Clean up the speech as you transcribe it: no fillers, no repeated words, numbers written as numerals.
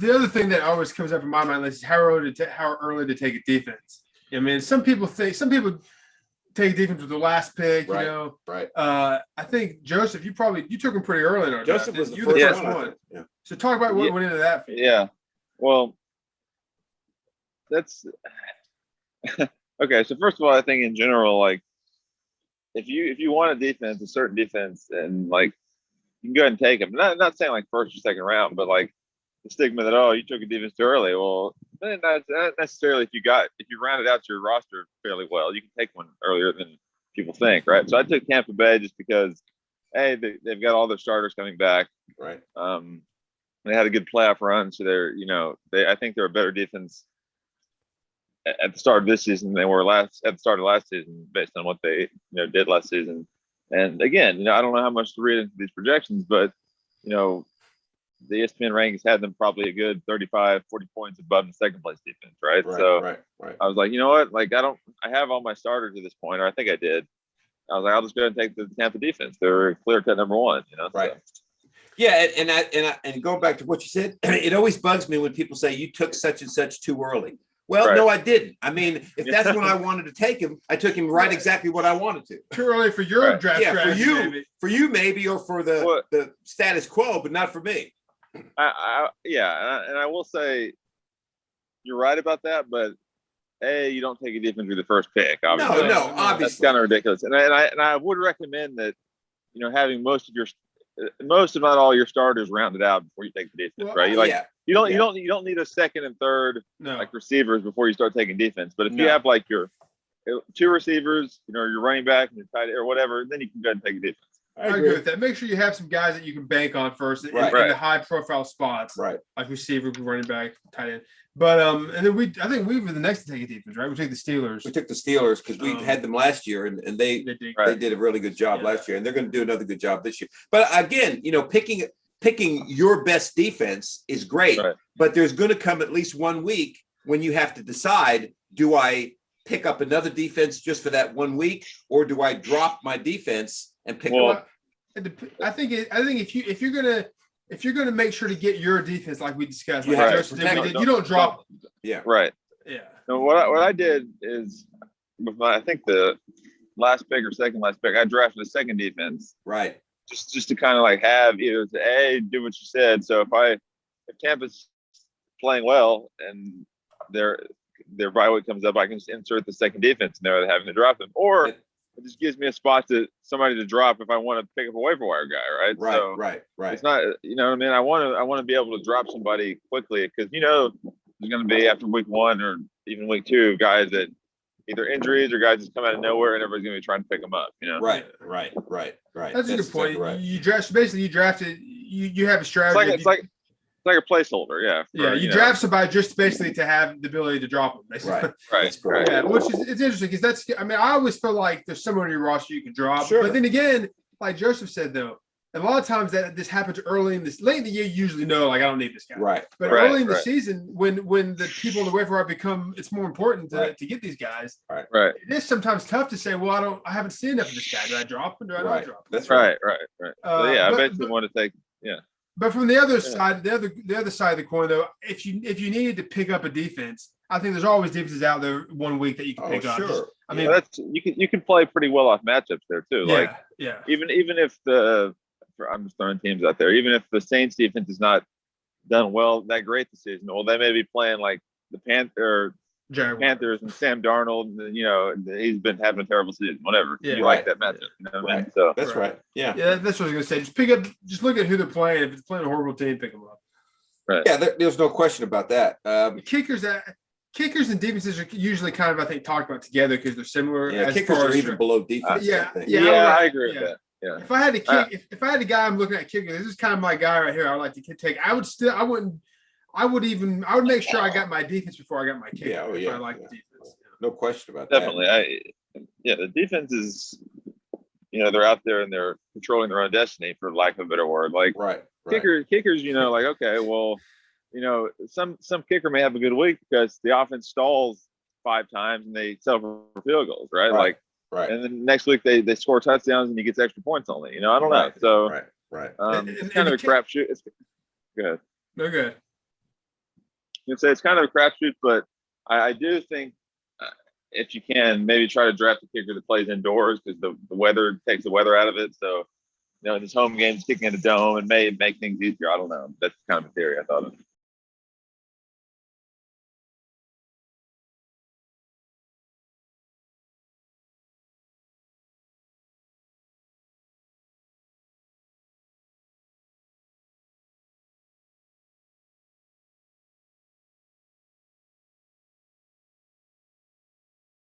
the other thing that always comes up in my mind is how early to take a defense. I mean, some people take a defense with the last pick. Right, you know, right. I think Joseph, you took him pretty early in our draft. Joseph was the first one. one. Yeah. So talk about what went into that. Yeah. Well, that's okay. So first of all, I think in general, like if you want a defense, a certain defense, and like you can go ahead and take them. Not saying like first or second round, but like the stigma that you took a defense too early. Well, not necessarily if you rounded out your roster fairly well, you can take one earlier than people think, right? So I took Tampa Bay just because they've got all their starters coming back, right? They had a good playoff run, so I think they're a better defense at the start of this season than they were at the start of last season, based on what they did last season. And again, I don't know how much to read into these projections, but the ESPN rankings had them probably a good 35, 40 points above the second place defense, right? Right. I was like, you know what? Like, I have all my starters at this point, or I think I did. I was like, I'll just go ahead and take the Tampa defense. They're a clear-cut number one, Right. So. Yeah, and going back to what you said, it always bugs me when people say you took such and such too early. Well, Right. No, I didn't. I mean, if that's when I wanted to take him, I took him right exactly what I wanted to. Too early for your draft strategy, for you maybe, or for the status quo, but not for me. And I will say you're right about that, but you don't take a defense with the first pick. Obviously. No, obviously that's kind of ridiculous. And I would recommend that having most if not all your starters rounded out before you take the defense, right? You don't need a second and third like receivers before you start taking defense. But if you have like your two receivers, your running back and your tight end or whatever, then you can go ahead and take a defense. I agree with that. Make sure you have some guys that you can bank on first in the high profile spots, right? Like receiver, running back, tight end. But and then I think we were the next to take a defense, right? We took the Steelers. We took the Steelers because we had them last year, and they did a really good job last year, and they're going to do another good job this year. But again, picking your best defense is great, but there's going to come at least 1 week when you have to decide: do I pick up another defense just for that 1 week, or do I drop my defense and pick up? I think if you're gonna make sure to get your defense like we discussed, you don't drop them. Yeah. Right. Yeah. So what I did is with I think the last pick or second last pick, I drafted a second defense. Right. Just to kind of like have either do what you said. So if Tampa's playing well and their bye week comes up, I can just insert the second defense in there without having to drop them. Or it just gives me a spot somebody to drop if I want to pick up a waiver wire guy, right? Right. It's not, what I mean? I want to be able to drop somebody quickly because there's going to be after week one or even week two guys that either injuries or guys just come out of nowhere and everybody's going to be trying to pick them up. Right. That's a good point. Exactly right. You drafted. You have a strategy. It's like a placeholder, yeah. You draft somebody just basically to have the ability to drop them, basically. Right. Yeah, which is it's interesting because I always feel like there's someone in your roster you can drop. Sure. But then again, like Joseph said though, a lot of times that this happens late in the year. You usually know, like I don't need this guy. Right. But early in the season, when the people on the waiver wire it's more important to get these guys. Right. It is sometimes tough to say, well, I haven't seen enough of this guy. Do I drop him? Do I not drop him? That's right. I basically want to take. But from the other side, the other side of the coin, though, if you needed to pick up a defense, I think there's always defenses out there 1 week that you can pick up. Sure. I mean, you can play pretty well off matchups there too. Yeah. Even if I'm just throwing teams out there, even if the Saints defense is not done that great this season, well, they may be playing like the Panthers and Sam Darnold. He's been having a terrible season. Whatever. Yeah, like that matchup. What I mean? So that's right. Yeah, that's what I was gonna say. Just look at who they're playing. If it's playing a horrible team, pick them up. Right. Yeah, there's no question about that. Kickers and defenses are usually kind of, I think, talked about together because they're similar. Yeah, kickers are even below defense. I agree with that. Yeah. If I had to kick, if I had a guy I'm looking at kicking, this is kind of my guy right here. I would like to take. I would make sure I got my defense before I got my kick. If I like the defense. No question about Definitely. that. The defense is, they're out there and they're controlling their own destiny, for lack of a better word. Like kickers, like, okay, well, some kicker may have a good week because the offense stalls 5 times and they settle for field goals, right? And then next week they score touchdowns and he gets extra points only. I don't know. So Right. It's kind of a crapshoot. It's good. No good. You say it's kind of a crapshoot, but I do think if you can, maybe try to draft a kicker that plays indoors because the weather takes the weather out of it. So, this home game's kicking in a dome and may make things easier. I don't know. That's kind of a theory I thought of.